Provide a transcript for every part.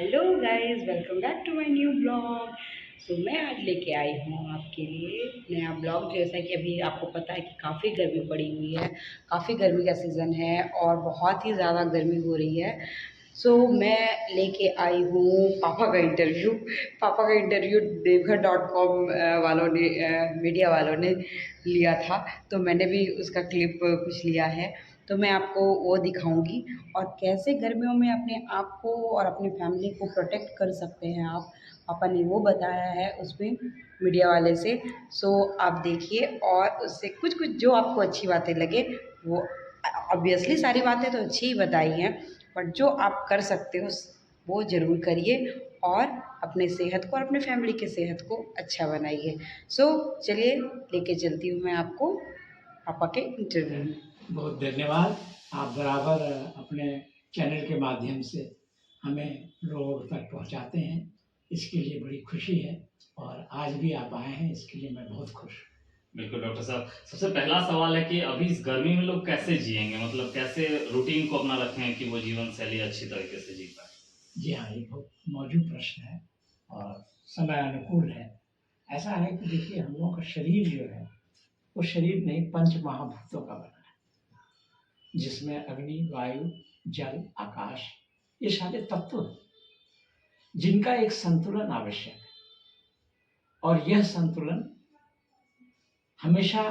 Hello guys, welcome back to my new blog. मैं आज लेके आई हूँ आपके लिए नया ब्लॉग। जैसा कि अभी आपको पता है कि काफ़ी गर्मी पड़ी हुई है, काफ़ी गर्मी का सीज़न है और बहुत ही ज़्यादा गर्मी हो रही है। मैं लेके आई हूँ पापा का इंटरव्यू देवघर.com वालों ने मीडिया वालों ने लिया था। तो मैंने भी उसका क्लिप कुछ लिया है, तो मैं आपको वो दिखाऊंगी और कैसे गर्मियों में अपने आप को और अपनी फैमिली को प्रोटेक्ट कर सकते हैं आप। पापा ने वो बताया है उसमें मीडिया वाले से। आप देखिए और उससे कुछ कुछ जो आपको अच्छी बातें लगे वो, ऑब्वियसली सारी बातें तो अच्छी ही बताई हैं, बट जो आप कर सकते हो वो ज़रूर करिए और अपने सेहत को और अपने फैमिली के सेहत को अच्छा बनाइए। चलिए लेके चलती हूँ मैं आपको पापा के इंटरव्यू में। बहुत धन्यवाद। आप बराबर अपने चैनल के माध्यम से हमें लोगों तक पहुंचाते हैं, इसके लिए बड़ी खुशी है और आज भी आप आए हैं, इसके लिए मैं बहुत खुश हूँ। बिल्कुल डॉक्टर साहब, सबसे पहला सवाल है कि अभी इस गर्मी में लोग कैसे जिएंगे, मतलब कैसे रूटीन को अपना रखें कि वो जीवन शैली अच्छी तरीके से जी पाए। जी हाँ, ये बहुत मौजूद प्रश्न है और समय अनुकूल है। ऐसा है कि देखिए, हम लोगों का शरीर जो है वो शरीर नहीं, पंच महाभूतों का बना है, जिसमें अग्नि, वायु, जल, आकाश, ये सारे तत्व हैं जिनका एक संतुलन आवश्यक है। और यह संतुलन हमेशा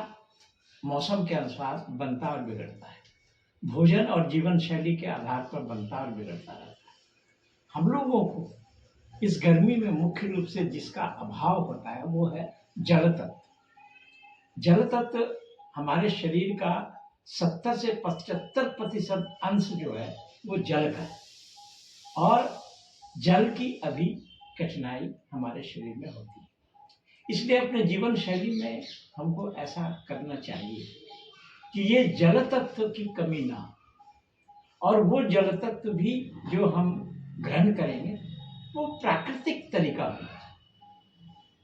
मौसम के अनुसार बनता और बिगड़ता है, भोजन और जीवन शैली के आधार पर बनता और बिगड़ता रहता है। हम लोगों को इस गर्मी में मुख्य रूप से जिसका अभाव होता है वो है जल तत्व। जल तत्व हमारे शरीर का 70 से 75% अंश जो है वो जल का है और जल की अभी कठिनाई हमारे शरीर में होती है। इसलिए अपने जीवन शैली में हमको ऐसा करना चाहिए कि ये जल तत्व की कमी ना हो और वो जल तत्व भी जो हम ग्रहण करेंगे वो प्राकृतिक तरीका हो।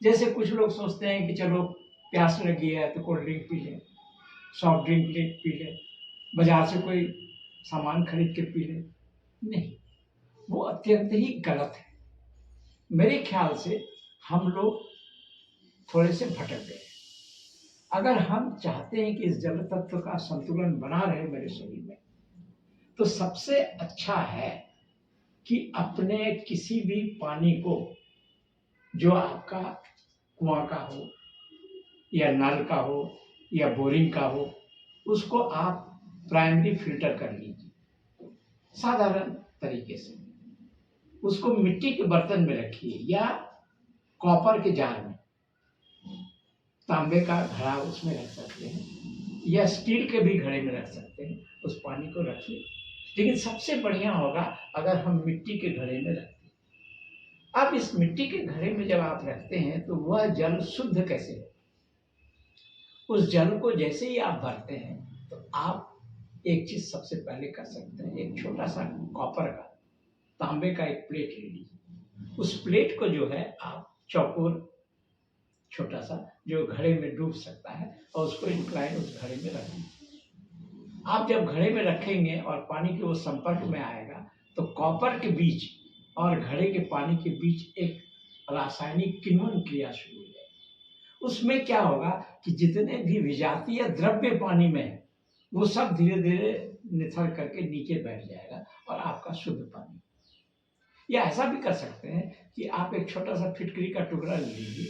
जैसे कुछ लोग सोचते हैं कि चलो प्यास लगी है तो कोल्ड ड्रिंक पी लें, सॉफ्ट ड्रिंक पी लें, बाजार से कोई सामान खरीद के पी लें। नहीं, वो अत्यंत ही गलत है। मेरे ख्याल से हम लोग थोड़े से भटक गए। अगर हम चाहते हैं कि इस जल तत्व का संतुलन बना रहे मेरे शरीर में, तो सबसे अच्छा है कि अपने किसी भी पानी को, जो आपका कुआं का हो या नल का हो या बोरिंग का हो, उसको आप प्राइमरी फिल्टर कर लीजिए साधारण तरीके से। उसको मिट्टी के बर्तन में रखिए या कॉपर के जार में, तांबे का घड़ा उसमें रख सकते हैं या स्टील के भी घड़े में रख सकते हैं। उस पानी को रखिए, लेकिन सबसे बढ़िया होगा अगर हम मिट्टी के घड़े में रखते हैं। अब इस मिट्टी के घड़े में जब आप रखते हैं तो वह जल शुद्ध कैसे हो? उस जल को जैसे ही आप भरते हैं तो आप एक चीज सबसे पहले कर सकते हैं, एक छोटा सा कॉपर का, तांबे का एक प्लेट ले लीजिए। उस प्लेट को जो है आप चौकोर छोटा सा जो घड़े में डूब सकता है और उसको इंक्लाइन उस घड़े में रख दीजिए। आप जब घड़े में रखेंगे और पानी के वो संपर्क में आएगा तो कॉपर के बीच और घड़े के पानी के बीच एक रासायनिक किण्वन क्रिया शुरू हो जाएगी। उसमें क्या होगा कि जितने भी विजातीय द्रव्य पानी में है वो सब धीरे धीरे निथर करके नीचे बैठ जाएगा और आपका शुद्ध पानी। या ऐसा भी कर सकते हैं कि आप एक छोटा सा फिटकरी का टुकड़ा ले लीजिए,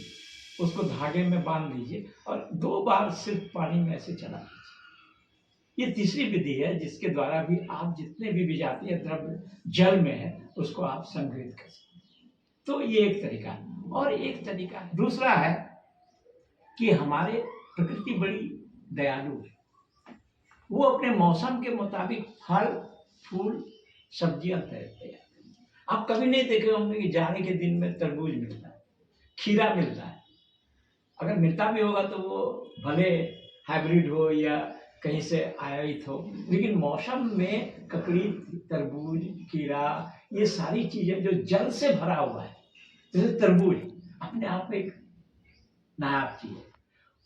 उसको धागे में बांध लीजिए और 2 बार सिर्फ पानी में ऐसे चला लीजिए। ये तीसरी विधि है जिसके द्वारा भी आप जितने भी विजातीय द्रव्य जल में है उसको आप संग्रहित कर सकते हैं। तो ये एक तरीका है। और एक तरीका है दूसरा है कि हमारे प्रकृति बड़ी दयालु है, वो अपने मौसम के मुताबिक फल, फूल, सब्जियां तैयार। आप कभी नहीं देखे होंगे कि जाड़े के दिन में तरबूज मिलता है, खीरा मिलता है। अगर मिलता भी होगा तो वो भले हाइब्रिड हो या कहीं से आयातित हो, लेकिन मौसम में ककड़ी, तरबूज, खीरा, ये सारी चीजें जो जल से भरा हुआ है, जैसे तरबूज अपने आप में एक नायाब चीज है।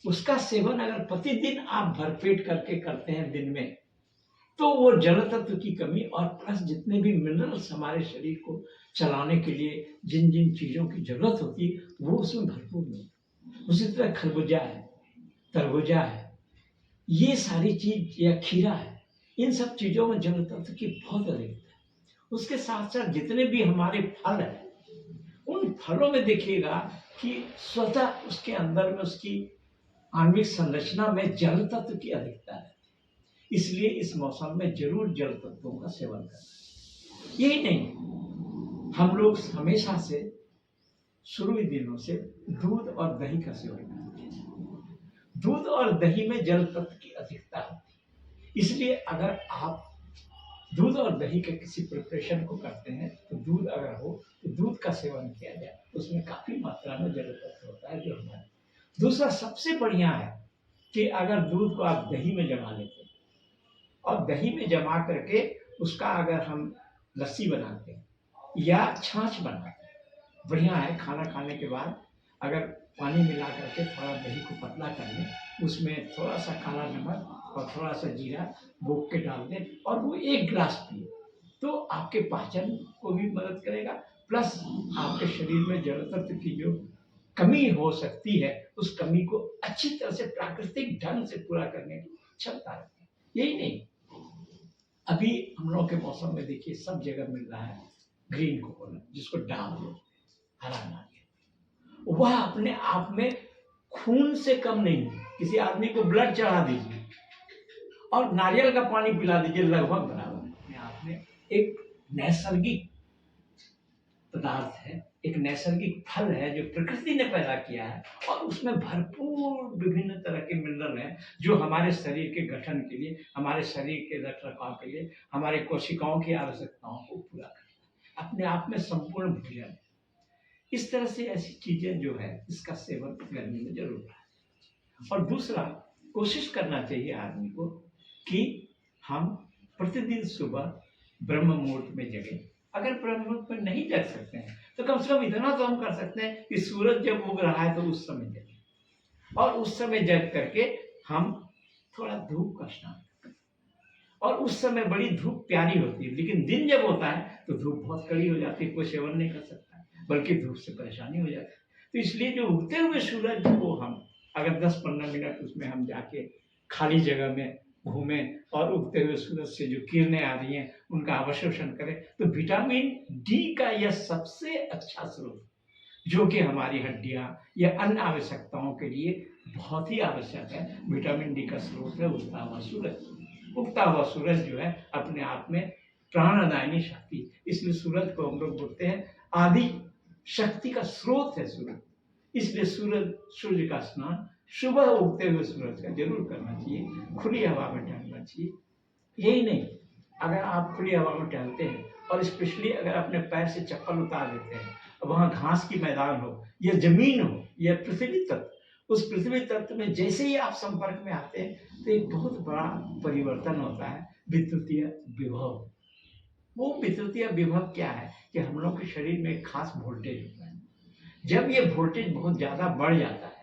उसका सेवन अगर प्रतिदिन आप भरपेट करके करते हैं दिन में, तो वो जल तत्व की कमी और प्लस जितने भी मिनरल्स हमारे शरीर को चलाने के लिए जिन जिन चीज़ों की जरूरत होती है वो उसमें भरपूर नहीं। उसी तरह खरबूजा है, तरबूजा है, ये सारी चीज या खीरा है, इन सब चीजों में जल तत्व की बहुत अधिकता है। उसके साथ साथ जितने भी हमारे फल हैं उन फलों में देखिएगा कि स्वतः उसके अंदर में उसकी आणविक संरचना में जल तत्व की अधिकता है। इसलिए इस मौसम में जरूर जल तत्वों का सेवन करना। यही नहीं, हम लोग हमेशा से शुरू दिनों से दूध और दही का सेवन करते हैं। दूध और दही में जल तत्व की अधिकता होती है। इसलिए अगर आप दूध और दही के किसी प्रिपरेशन को करते हैं तो दूध अगर हो तो दूध का सेवन किया जाए, उसमें काफी मात्रा में जल तत्व होता है जो हमारे। दूसरा सबसे बढ़िया है कि अगर दूध को आप दही में जमा लेते हैं और दही में जमा करके उसका अगर हम लस्सी बनाते हैं या छाछ बनाते हैं, बढ़िया है। खाना खाने के बाद अगर पानी मिला करके थोड़ा दही को पतला कर लें, उसमें थोड़ा सा काला नमक और थोड़ा सा जीरा बोक के डाल दें और वो 1 गिलास पिए तो आपके पाचन को भी मदद करेगा, प्लस आपके शरीर में जल तत्व की जो कमी हो सकती है उस कमी को अच्छी तरह से प्राकृतिक ढंग से पूरा करने की क्षमता रखती है। यही नहीं, अभी हम लोग के मौसम में देखिए सब जगह मिल रहा है ग्रीन कोकोनट, जिसको डाल दो, हरा नारियल। वह अपने आप में खून से कम नहीं है। किसी आदमी को ब्लड चढ़ा दीजिए और नारियल का पानी पिला दीजिए, लगभग बराबर है। अपने आप में एक नैसर्गिक पदार्थ है, एक नैसर्गिक फल है जो प्रकृति ने पैदा किया है और उसमें भरपूर विभिन्न तरह के मिनरल हैं जो हमारे शरीर के गठन के लिए, हमारे शरीर के रखरखाव के लिए, हमारे कोशिकाओं की आवश्यकताओं को पूरा करता है। अपने आप में संपूर्ण भोजन है। इस तरह से ऐसी चीजें जो है इसका सेवन गर्मी में जरूर है। और दूसरा, कोशिश करना चाहिए आदमी को कि हम प्रतिदिन सुबह ब्रह्म मुहूर्त में जगें। अगर ब्रह्म मुहूर्त में नहीं जग सकते हैं तो कम से कम इतना तो हम कर सकते हैं कि सूरज जब उग रहा है तो उस समय जगें और उस समय जग करके हम थोड़ा धूप का स्नान करें। और उस समय बड़ी धूप प्यारी होती है, लेकिन दिन जब होता है तो धूप बहुत कड़ी हो जाती है, कोई सेवन नहीं कर सकता है, बल्कि धूप से परेशानी हो जाती है। तो इसलिए जो उगते हुए सूरज को हम अगर 10-15 मिनट उसमें हम जाके खाली जगह में घूमें और उगते हुए सूरज से जो किरणें आ रही हैं उनका अवशोषण करें तो विटामिन डी का यह सबसे अच्छा स्रोत, जो कि हमारी हड्डियां या अन्य आवश्यकताओं के लिए बहुत ही आवश्यक है। विटामिन डी का स्रोत है उगता हुआ सूरज। उगता हुआ सूरज जो है अपने आप में प्राणदायिनी शक्ति, इसलिए सूरज को हम लोग बोलते हैं आदि शक्ति का स्रोत है सूरज। इसलिए सूर्य का स्नान सुबह उगते हुए सूरज का जरूर करना चाहिए, खुली हवा में टहलना चाहिए। यही नहीं, अगर आप खुली हवा में टहलते हैं और स्पेशली अगर अपने पैर से चप्पल उतार देते हैं, वहां घास की मैदान हो या जमीन हो या पृथ्वी तत्व, उस पृथ्वी तत्व में जैसे ही आप संपर्क में आते हैं तो एक बहुत बड़ा परिवर्तन होता है, विद्युतीय विभव। वो विद्युतीय विभव क्या है कि हम लोग के शरीर में एक खास वोल्टेज होता है। जब ये वोल्टेज बहुत ज्यादा बढ़ जाता है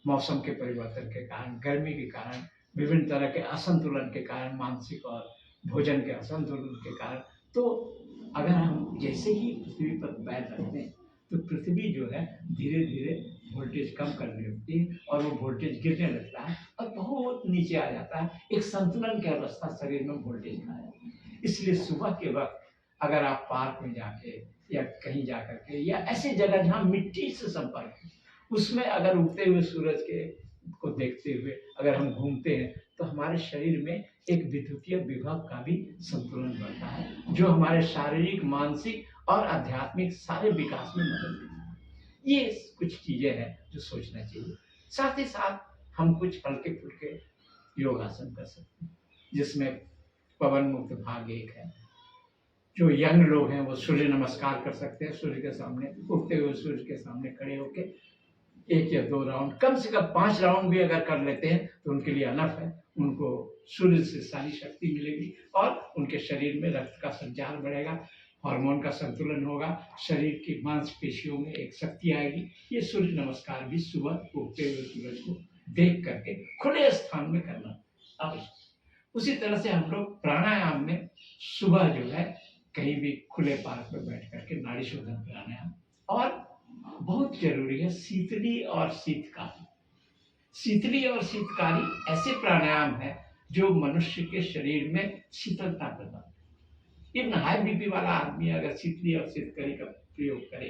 मौसम के परिवर्तन के कारण, गर्मी के कारण, विभिन्न तरह के असंतुलन के कारण, मानसिक और भोजन के असंतुलन के कारण, तो अगर हम जैसे ही पृथ्वी पर पैर रखते हैं तो पृथ्वी जो है धीरे धीरे वोल्टेज कम करने लगती है और वो वोल्टेज गिरने लगता है और बहुत नीचे आ जाता है। एक संतुलन की अवस्था शरीर में वोल्टेज का है। इसलिए सुबह के वक्त अगर आप पार्क में जाके या कहीं जा करके या ऐसी जगह जहाँ मिट्टी से संपर्क है उसमें अगर उगते हुए सूरज के को देखते हुए अगर हम घूमते हैं तो हमारे शरीर में एक विद्युतीय विभव का भी संतुलन बनता है, जो हमारे शारीरिक, मानसिक और आध्यात्मिक सारे विकास में मदद करता है। ये कुछ चीजें हैं जो सोचना चाहिए। साथ ही साथ हम कुछ हल्के फुल्के योगासन कर सकते हैं, जिसमें पवन मुक्त भाग एक है। जो यंग लोग हैं वो सूर्य नमस्कार कर सकते हैं, सूर्य के सामने, उगते हुए सूर्य के सामने खड़े होके 1 या 2 राउंड, कम से कम 5 राउंड भी अगर कर लेते हैं तो उनके लिए अनफ है। उनको सूर्य से सारी शक्ति मिलेगी और उनके शरीर में रक्त का संचार बढ़ेगा, हार्मोन का संतुलन होगा, शरीर की मांसपेशियों में एक शक्ति आएगी। ये सूर्य नमस्कार भी सुबह उगते हुए सूरज को देख करके खुले स्थान में करना आवश्यक। उसी तरह से हम लोग प्राणायाम में सुबह जो है कहीं भी खुले पार्क में बैठ करके नाड़ी शोधन प्राणायाम, और बहुत जरूरी है शीतली और शीतकारी। शीतली और शीतकारी ऐसे प्राणायाम है जो मनुष्य के शरीर में शीतलता पैदा करते हैं। इवन हाई बीपी वाला आदमी अगर शीतली और शीतकारी का प्रयोग करे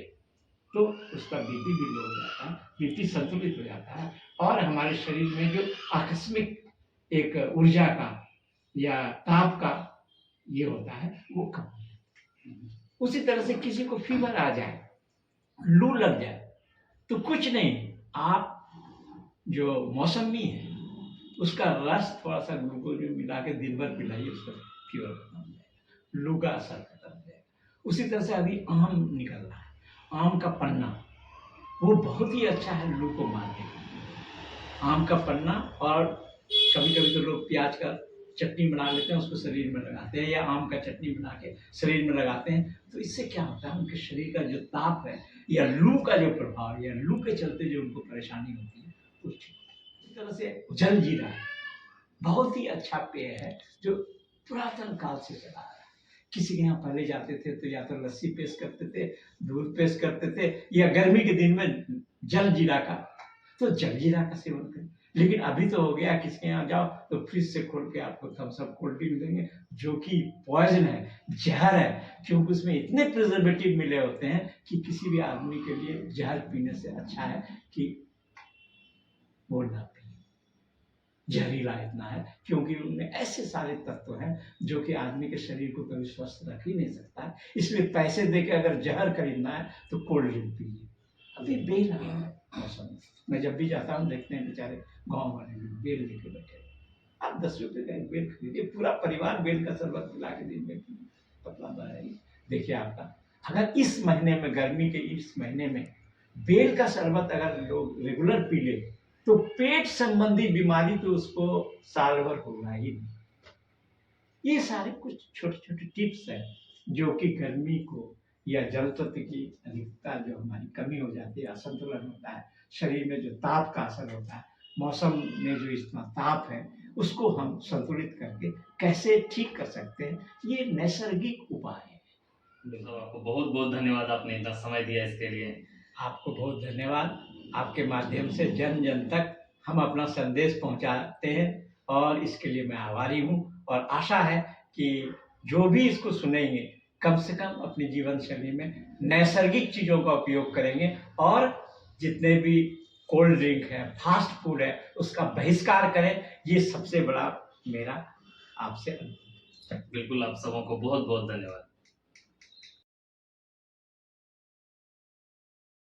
तो उसका बीपी भी लो हो जाता है, बीपी संतुलित हो जाता है, और हमारे शरीर में जो आकस्मिक एक ऊर्जा का या ताप का ये होता है वो कम हो जाता है। उसी तरह से किसी को फीवर आ जाए, लू लग जाए, तो कुछ नहीं, आप जो मौसमी है उसका रस थोड़ा सा ग्लूकोज में मिला के दिन भर पिलाइए, उसका फीवर खत्म हो जाएगा, लू का असर खत्म हो जाएगा। उसी तरह से अभी आम निकल रहा है, आम का पन्ना वो बहुत ही अच्छा है लू को मारने के लिए। आम का पन्ना, और कभी कभी तो लोग प्याज का चटनी बना लेते हैं, उसको शरीर में लगाते हैं, या आम का चटनी बना के शरीर में लगाते हैं, तो इससे क्या होता है उनके शरीर का जो ताप है या लू का जो प्रभाव या लू के चलते जो उनको परेशानी होती है वो ठीक होता है। इस तरह से जल जीरा बहुत ही अच्छा पेय है जो पुरातन काल से चला आ रहा है। किसी के यहाँ पहले जाते थे तो या तो लस्सी पेश करते थे, दूध पेश करते थे, या गर्मी के दिन में जल जीरा का, तो जल जीरा का सेवन करें। लेकिन अभी तो हो गया किसके यहाँ जाओ तो फ्रिज से खोल के आपको थम्स अप कोल्ड ड्रिंक देंगे जो कि पॉइजन है, जहर है, क्योंकि उसमें इतने प्रिजर्वेटिव मिले होते हैं कि किसी भी आदमी के लिए जहर पीने से अच्छा है कि वो ना पिए। जहरीला इतना है क्योंकि उनमें ऐसे सारे तत्व हैं जो कि आदमी के शरीर को कभी स्वस्थ रख ही नहीं सकता। इसलिए पैसे दे के अगर जहर खरीदना है तो कोल्ड ड्रिंक पीजिए। अभी बेल आ रहा है मौसम, मैं जब भी जाता हूँ देखते हैं बेचारे गाँव वाले लोग बेल लेके बैठे, आप 10 रुपये का एक बेल खरीदिए, पूरा परिवार बेल का शरबत पिला के दिन में पतला बढ़ाइए। देखिए आपका, अगर इस महीने में, गर्मी के इस महीने में बेल का शरबत अगर लोग रेगुलर पी ले तो पेट संबंधी बीमारी तो उसको साल भर होगा ही नहीं। ये सारे कुछ छोटे छोटे टिप्स हैं जो कि गर्मी को या जल तत्व की अधिकता जो हमारी कमी हो जाती है, असंतुलन होता है, शरीर में जो ताप का असर होता है, मौसम में जो इतना ताप है उसको हम संतुलित करके कैसे ठीक कर सकते हैं, ये नैसर्गिक उपाय है। बिल्कुल, आपको बहुत बहुत धन्यवाद, आपने इतना समय दिया इसके लिए। आपको बहुत धन्यवाद। आपके माध्यम से जन जन तक हम अपना संदेश पहुंचाते हैं और इसके लिए मैं आभारी हूं, और आशा है कि जो भी इसको सुनेंगे कम से कम अपनी जीवन शैली में नैसर्गिक चीज़ों का उपयोग करेंगे, और जितने भी कोल्ड ड्रिंक है, फास्ट फूड है, उसका बहिष्कार करें। ये सबसे बड़ा मेरा आपसे बिल्कुल, आप सबों को बहुत बहुत धन्यवाद।